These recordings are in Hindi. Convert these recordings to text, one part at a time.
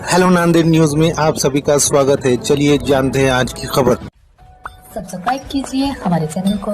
हेलो नांदेड़ न्यूज में आप सभी का स्वागत है। चलिए जानते हैं आज की खबर। सब्सक्राइब कीजिए हमारे चैनल को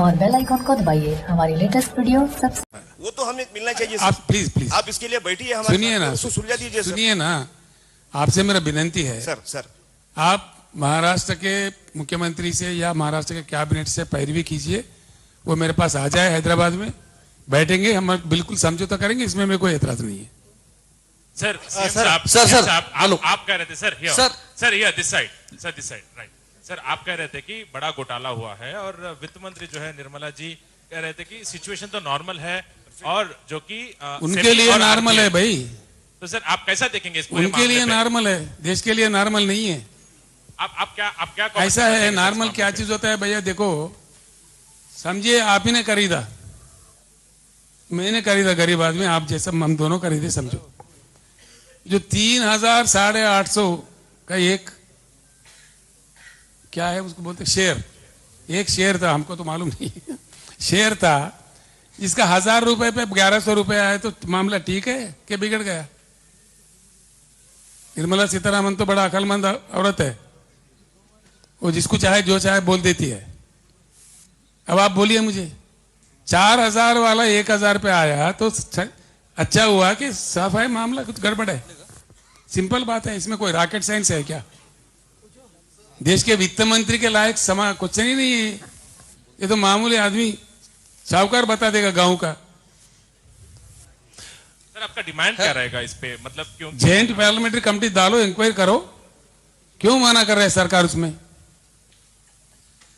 और बेल आइकॉन को दबाइए हमारी लेटेस्ट वीडियो सबसे। वो तो हमें मिलना चाहिए। आप प्लीज आप इसके लिए बैठिए, हमारे सुनिए ना, सुलझा दीजिए। सुनिए ना, आपसे मेरा विनती है सर आप महाराष्ट्र के मुख्यमंत्री से या महाराष्ट्र के कैबिनेट से पैरवी कीजिए। वो मेरे पास आ जाए, हैदराबाद में बैठेंगे, हम बिल्कुल समझौता करेंगे, इसमें मेरे कोई एतराज नहीं है। सर हेलो, आप कह रहे थे sir this side right. Sir आप कह रहे थे कि बड़ा घोटाला हुआ है और वित्त मंत्री जो है निर्मला जी कह रहे थे कि सिचुएशन तो नॉर्मल है और जो कि उनके लिए नॉर्मल है भाई। तो सर आप कैसा देखेंगे इसको? उनके लिए नॉर्मल है, देश के लिए नॉर्मल नहीं है। आप क्या ऐसा है, नॉर्मल क्या चीज होता है भैया? देखो समझिए, आप ही ने खरीदा, मैंने खरीदा, गरीब आदमी, आप जैसा हम दोनों खरीदे, समझो। जो 3000 850 का एक क्या है उसको बोलते शेयर, एक शेयर था, हमको तो मालूम नहीं शेयर था, जिसका 1000 रुपए पे 1100 रुपए आए, तो मामला ठीक है कि बिगड़ गया? निर्मला सीतारामन तो बड़ा अकलमंद औरत है, वो जिसको चाहे जो चाहे बोल देती है। अब आप बोलिए मुझे, 4000 वाला 1000 पे आया तो अच्छा हुआ कि साफ है मामला कुछ गड़बड़ है? सिंपल बात है, इसमें कोई रॉकेट साइंस है क्या? देश के वित्त मंत्री के लायक समा कुछ नहीं है, ये तो मामूली आदमी साहूकार बता देगा गांव का। सर आपका डिमांड क्या रहेगा इस पे? मतलब क्यों जॉइंट पार्लियामेंट्री कमेटी डालो, इंक्वायरी करो, क्यों मना कर रहे हैं सरकार उसमें?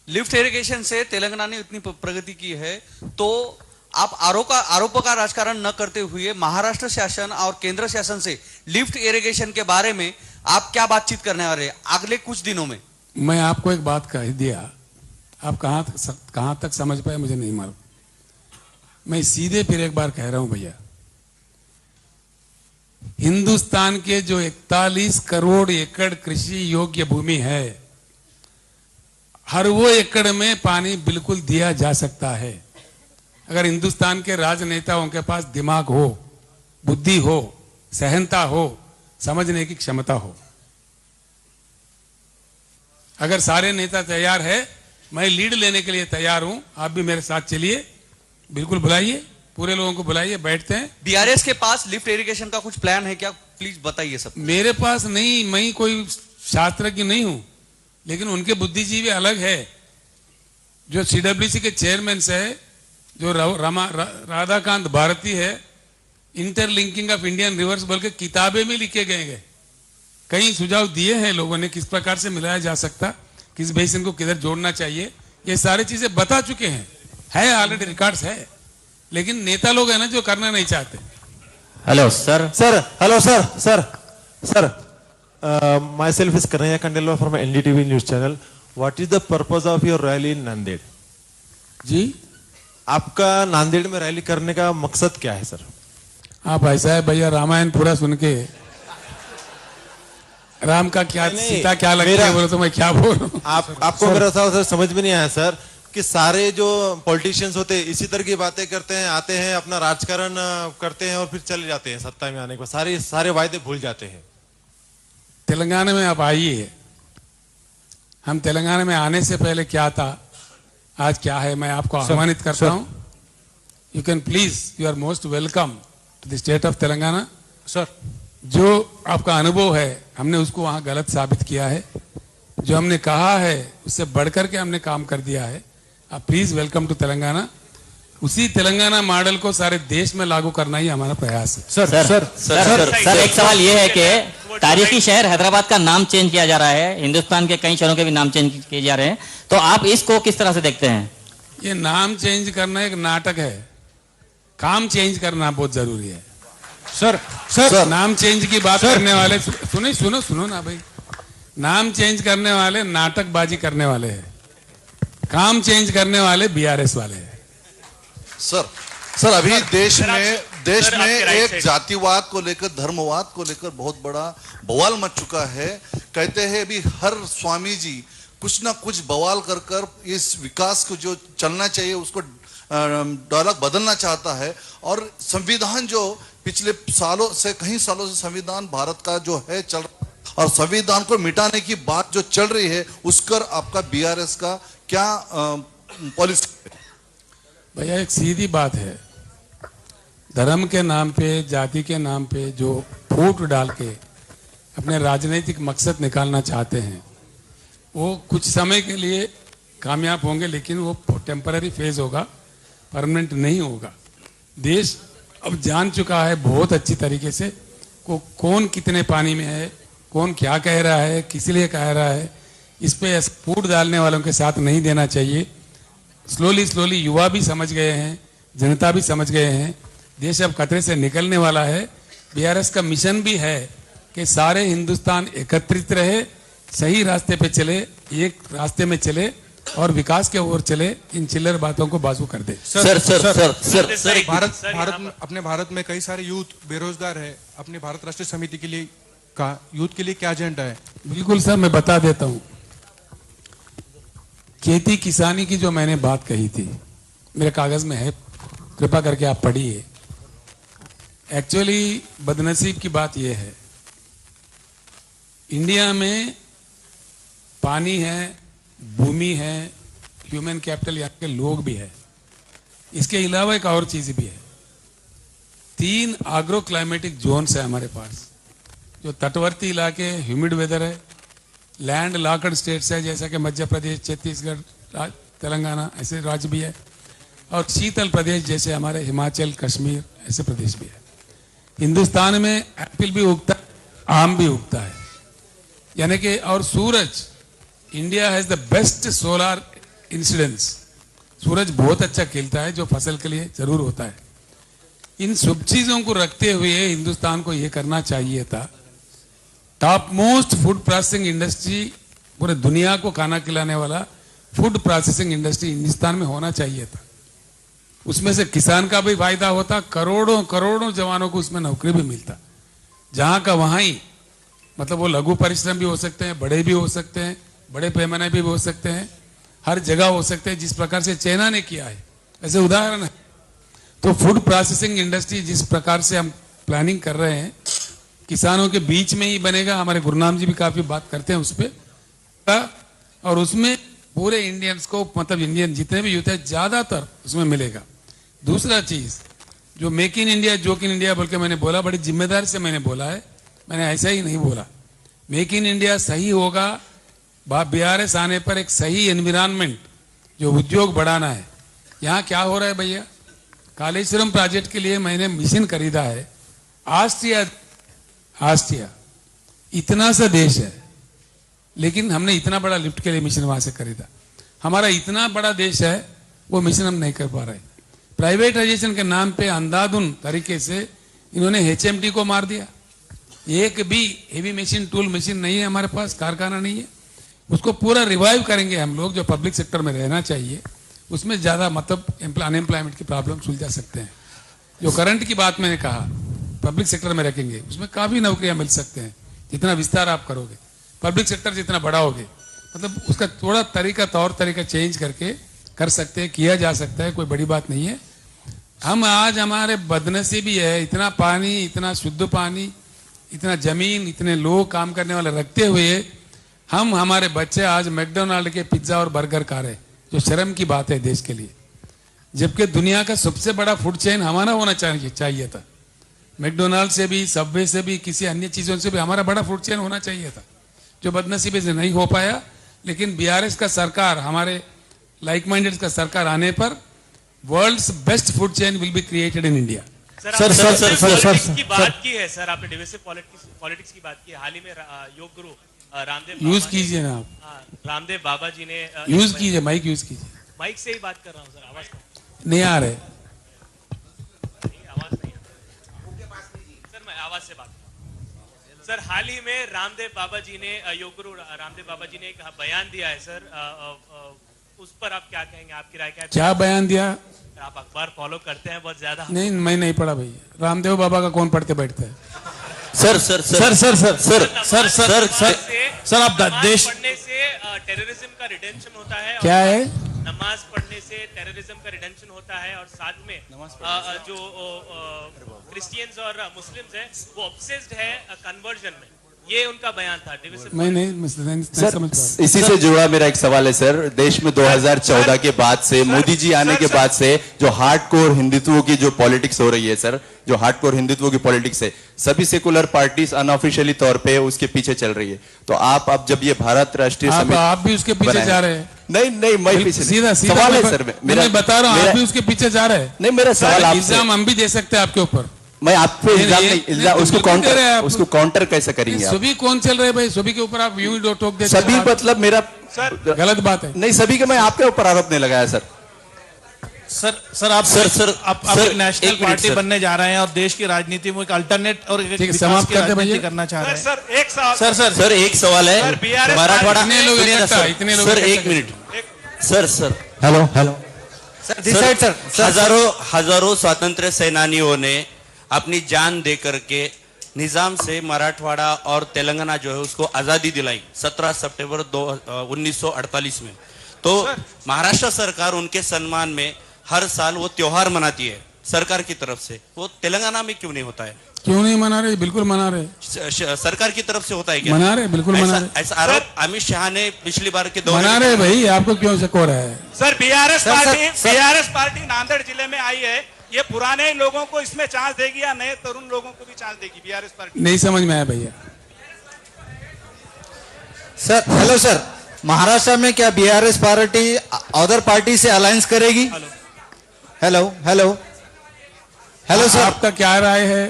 लिफ्ट इरिगेशन से तेलंगाना ने इतनी प्रगति की है, तो आप आरोपों का राजकारण न करते हुए महाराष्ट्र शासन और केंद्र शासन से लिफ्ट इरिगेशन के बारे में आप क्या बातचीत करने वाले हैं अगले कुछ दिनों में? मैं आपको एक बात कह दिया, आप कहां तक समझ पाए मुझे नहीं मालूम। मैं सीधे फिर एक बार कह रहा हूं भैया, हिंदुस्तान के जो 41 करोड़ एकड़ कृषि योग्य भूमि है, हर वो एकड़ में पानी बिल्कुल दिया जा सकता है, अगर हिंदुस्तान के राजनेताओं के पास दिमाग हो, बुद्धि हो, सहनता हो, समझने की क्षमता हो। अगर सारे नेता तैयार है, मैं लीड लेने के लिए तैयार हूं, आप भी मेरे साथ चलिए, बिल्कुल बुलाइए, पूरे लोगों को बुलाइए, बैठते हैं। बीआरएस के पास लिफ्ट इरिगेशन का कुछ प्लान है क्या? प्लीज बताइए सब। मेरे पास नहीं, मैं कोई शास्त्रज्ञ नहीं हूं, लेकिन उनके बुद्धिजीवी अलग है। जो सीडब्ल्यूसी के चेयरमैन है, जो राधाकांत भारती है, इंटरलिंकिंग ऑफ इंडियन रिवर्स बोल के किताबें में लिखे गए, कई सुझाव दिए हैं लोगों ने, किस प्रकार से मिलाया जा सकता, किस बेसिन को किधर जोड़ना चाहिए, ये सारी चीजें बता चुके हैं, है ऑलरेडी रिकॉर्ड्स है, लेकिन नेता लोग है ना जो करना नहीं चाहते। Hello sir, myself is Kanaya Kandelwar from NDTV News Channel. What is the purpose of your rally in Nanded? जी, आपका नांदेड़ में रैली करने का मकसद क्या है सर? आप ऐसा है भैया, रामायण पूरा सुन के राम का क्या सीता क्या लगता है बोलो तो मैं क्या बोल रहा हूँ? आपको मेरा सर समझ में नहीं आया सर कि सारे जो पॉलिटिशियंस होते हैं इसी तरह की बातें करते हैं, आते हैं, अपना राजकारण करते हैं और फिर चले जाते हैं, सत्ता में आने के बाद सारे वायदे भूल जाते हैं। तेलंगाना में आप आइए, हम तेलंगाना में आने से पहले क्या था, आज क्या है, मैं आपको आह्वानित करता हूं। You can please, you are most welcome to the state of Telangana. Sir, जो आपका अनुभव है, हमने उसको वहां गलत साबित किया है, जो हमने कहा है उससे बढ़कर के हमने काम कर दिया है। आप प्लीज वेलकम टू तेलंगाना। उसी तेलंगाना मॉडल को सारे देश में लागू करना ही हमारा प्रयास है। सर, एक सवाल ये है कि तारीखी शहर हैदराबाद का नाम चेंज किया जा रहा है, हिंदुस्तान के कई शहरों के भी नाम चेंज किए जा रहे हैं, तो आप इसको किस तरह से देखते हैं? ये नाम चेंज करना एक नाटक है, काम चेंज करना बहुत जरूरी है। सर, नाम चेंज की बात करने वाले सुनो ना भाई, नाम चेंज करने वाले नाटकबाजी करने वाले हैं, काम चेंज करने वाले बीआरएस वाले हैं। सर अभी देश में एक जातिवाद को लेकर, धर्मवाद को लेकर बहुत बड़ा बवाल मच चुका है। कहते हैं अभी हर स्वामी जी कुछ ना कुछ बवाल कर इस विकास को जो चलना चाहिए उसको डायलॉग बदलना चाहता है। और संविधान जो पिछले सालों से कई सालों से संविधान भारत का जो है चल रहा है, और संविधान को मिटाने की बात जो चल रही है, उस पर आपका बीआरएस का क्या पॉलिसी है? भैया एक सीधी बात है, धर्म के नाम पे, जाति के नाम पे जो फूट डाल के अपने राजनीतिक मकसद निकालना चाहते हैं, वो कुछ समय के लिए कामयाब होंगे, लेकिन वो टेम्पररी फेज होगा, परमानेंट नहीं होगा। देश अब जान चुका है बहुत अच्छी तरीके से कौन कितने पानी में है, कौन क्या कह रहा है, किस लिए कह रहा है। इस पे फूट डालने वालों के साथ नहीं देना चाहिए। स्लोली युवा भी समझ गए हैं, जनता भी समझ गए हैं, देश अब खतरे से निकलने वाला है। बीआरएस का मिशन भी है कि सारे हिंदुस्तान एकत्रित रहे, सही रास्ते पे चले, एक रास्ते में चले और विकास के ओर चले, इन चिल्लर बातों को बाजू कर दे। सर, अपने भारत में कई सारे यूथ बेरोजगार है, अपने भारत राष्ट्रीय समिति के लिए का यूथ के लिए क्या एजेंडा है? बिल्कुल सर, मैं बता देता हूं। खेती किसानी की जो मैंने बात कही थी, मेरे कागज में है, कृपा करके आप पढ़िए। एक्चुअली बदनसीब की बात यह है, इंडिया में पानी है, भूमि है, ह्यूमन कैपिटल यहाँ के लोग भी है, इसके अलावा एक और चीज भी है। 3 एग्रो क्लाइमेटिक जोन्स है हमारे पास, जो तटवर्ती इलाके, ह्यूमिड वेदर है, लैंड लॉकड स्टेट्स है जैसा कि मध्य प्रदेश, छत्तीसगढ़, तेलंगाना, ऐसे राज्य भी है, और शीतल प्रदेश जैसे हमारे हिमाचल, कश्मीर, ऐसे प्रदेश भी है। हिंदुस्तान में एप्पल भी उगता है, आम भी उगता है, यानी कि, और सूरज, India has the best solar incidence, सूरज बहुत अच्छा खिलता है जो फसल के लिए जरूर होता है। इन सब चीजों को रखते हुए हिंदुस्तान को यह करना चाहिए था, top most food processing industry, पूरे दुनिया को खाना खिलाने वाला फूड प्रोसेसिंग इंडस्ट्री हिंदुस्तान में होना चाहिए था। उसमें से किसान का भी फायदा होता, करोड़ों करोड़ों जवानों को उसमें नौकरी भी मिलता, जहां का वहां ही, मतलब वो लघु परिश्रम भी हो सकते हैं, बड़े भी हो सकते हैं, बड़े पैमाने भी हो सकते हैं, हर जगह हो सकते हैं, जिस प्रकार से चाइना ने किया है, ऐसे उदाहरण है। तो फूड प्रोसेसिंग इंडस्ट्री जिस प्रकार से हम प्लानिंग कर रहे हैं, किसानों के बीच में ही बनेगा, हमारे गुरुनाम जी भी काफी बात करते हैं उस पर, और उसमें पूरे इंडियंस को, मतलब इंडियन जितने भी यूथ है ज्यादातर उसमें मिलेगा। दूसरा चीज, जो make in India, joke in India बोल के मैंने बोला, बड़ी जिम्मेदारी से मैंने बोला है, मैंने ऐसा ही नहीं बोला। मेक इन इंडिया सही होगा, बीआरएस आने पर एक सही एनवायरनमेंट, जो उद्योग बढ़ाना है। यहाँ क्या हो रहा है भैया, कालेश्वरम प्रोजेक्ट के लिए मैंने मशीन खरीदा है, ऑस्ट्रिया इतना सा देश है, लेकिन हमने इतना बड़ा लिफ्ट के लिए मशीन वहां से खरीदा। हमारा इतना बड़ा देश है, वो मशीन हम नहीं कर पा रहे। प्राइवेटाइजेशन के नाम पे अंधाधुन तरीके से इन्होंने एचएमटी को मार दिया। एक भी हेवी मशीन, टूल मशीन नहीं है हमारे पास, कारखाना नहीं है। उसको पूरा रिवाइव करेंगे हम लोग, जो पब्लिक सेक्टर में रहना चाहिए, उसमें ज्यादा मतलब अनएम्प्लॉयमेंट की प्रॉब्लम सुलझा सकते हैं। जो करंट की बात मैंने कहा, पब्लिक सेक्टर में रखेंगे, उसमें काफी नौकरियां मिल सकते हैं, जितना विस्तार आप करोगे, पब्लिक सेक्टर जितना बढ़ाओगे, मतलब उसका थोड़ा तरीका, तौर तरीका चेंज करके कर सकते हैं, किया जा सकता है, कोई बड़ी बात नहीं है। हम आज, हमारे बदनसीबी है, इतना पानी, इतना शुद्ध पानी, इतना जमीन, इतने लोग काम करने वाले रखते हुए हम, हमारे बच्चे आज मैकडोनाल्ड के पिज्जा और बर्गर खा रहे, जो शर्म की बात है देश के लिए। जबकि दुनिया का सबसे बड़ा फूड चेन हमारा होना चाहिए था, मैकडोनाल्ड से भी, सबवे से भी, किसी अन्य चीजों से भी हमारा बड़ा फूड चेन होना चाहिए था, जो बदनसीबी से नहीं हो पाया। लेकिन बीआरएस का सरकार, हमारे लाइक माइंडेड का सरकार आने पर world's best food chain will be created in India. Sir की बात की है सर, आपने डिविसिव पॉलिटिक्स की बात की है। हाल ही में योग गुरु रामदेव, यूज कीजिए ना आप, रामदेव बाबा जी ने यूज कीजिए, माइक यूज कीजिए। माइक से ही बात कर रहा हूँ सर, आवाज नहीं आ रहे, आवाज नहीं सर, मैं आवाज से बात कर रहा हूँ सर। हाल ही में रामदेव बाबा जी ने, योग गुरु रामदेव बाबा जी ने एक बयान दिया है सर, उस पर आप क्या कहेंगे, आपकी राय क्या है? क्या बयान दिया? आप अखबार फॉलो करते हैं बहुत ज्यादा? नहीं, मैं नहीं पढ़ा भैया। रामदेव बाबा का कौन पढ़ते बैठता है? सर आप देश पढ़ने से टेररिज्म का रिडेम्पशन होता है। क्या है? नमाज पढ़ने से टेररिज्म का रिडेंशन होता है और साथ में जो क्रिश्चियंस और मुस्लिम्स हैं वो ऑब्सेस्ड है कन्वर्जन में, ये उनका बयान था। मैं नहीं सर इसी से जुड़ा मेरा एक सवाल है सर। देश में 2014 के बाद से, मोदी जी आने के बाद से जो हार्डकोर हिंदुत्व की जो पॉलिटिक्स हो रही है सर, जो हार्डकोर हिंदुत्व की पॉलिटिक्स है, सभी सेकुलर पार्टीज अनऑफिशियली तौर पे उसके पीछे चल रही है। तो आप अब जब ये भारत राष्ट्रीय समिति, आप भी उसके पीछे जा रहे हैं? नहीं मैं पीछे सीधा सवाल है सर, मैं बता रहा हूँ आप भी उसके पीछे जा रहे हैं। नहीं मेरा सवाल आपसे, इल्जाम हम भी दे सकते हैं आपके ऊपर। मैं आप पे इल्जाम उसको काउंटर कैसे करेंगे आप? सभी कौन चल रहे हैं भाई? सभी के ऊपर आप यूं ही टोक देते। सभी मतलब मेरा गलत बात है। नहीं सभी के मैं आपके ऊपर आरोप नहीं लगाया सर। सर आप एक नेशनल पार्टी बनने जा रहे हैं और देश की राजनीति में एक अल्टरनेट और एक समाप्त करना चाह रहे हैं। सर एक सवाल है, मराठवाड़ा सर एक मिनट सर हेलो हजारों स्वतंत्र सेनानियों ने अपनी जान दे करके निजाम से मराठवाड़ा और तेलंगाना जो है उसको आजादी दिलाई 17 सितंबर 1948 में। तो महाराष्ट्र सरकार उनके सम्मान में हर साल वो त्योहार मनाती है सरकार की तरफ से, वो तेलंगाना में क्यों नहीं होता है? क्यों नहीं मना रहे? बिल्कुल मना रहे। सरकार की तरफ से होता है क्या? मना रहे, बिल्कुल मना रहे। ऐसा आरोप अमित शाह ने पिछली बार के मना रहे भाई, आपको क्यों शक हो रहा है? सर बीआरएस पार्टी नांदेड़ जिले में आई है, ये पुराने लोगों को इसमें चांस देगी या नए तरुण लोगों को भी चांस देगी बीआरएस पार्टी? नहीं समझ में आया भैया। सर हेलो सर, महाराष्ट्र में क्या बीआरएस पार्टी अदर पार्टी से अलायंस करेगी? हेलो सर, आपका क्या राय है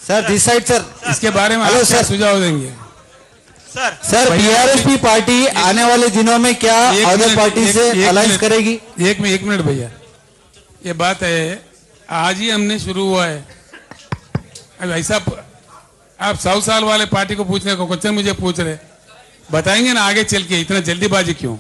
सर? दिस साइड सर, इसके बारे में आप क्या सुझाव देंगे? सर बीआरएसपी पार्टी आने वाले दिनों में क्या अदर पार्टी से अलायंस करेगी? एक मिनट भैया, ये बात है आज ही हमने शुरू हुआ है। अब ऐसा आप 100 साल वाले पार्टी को पूछने को क्वेश्चन मुझे पूछ रहे, बताएंगे ना आगे चल के, इतना जल्दीबाजी क्यों?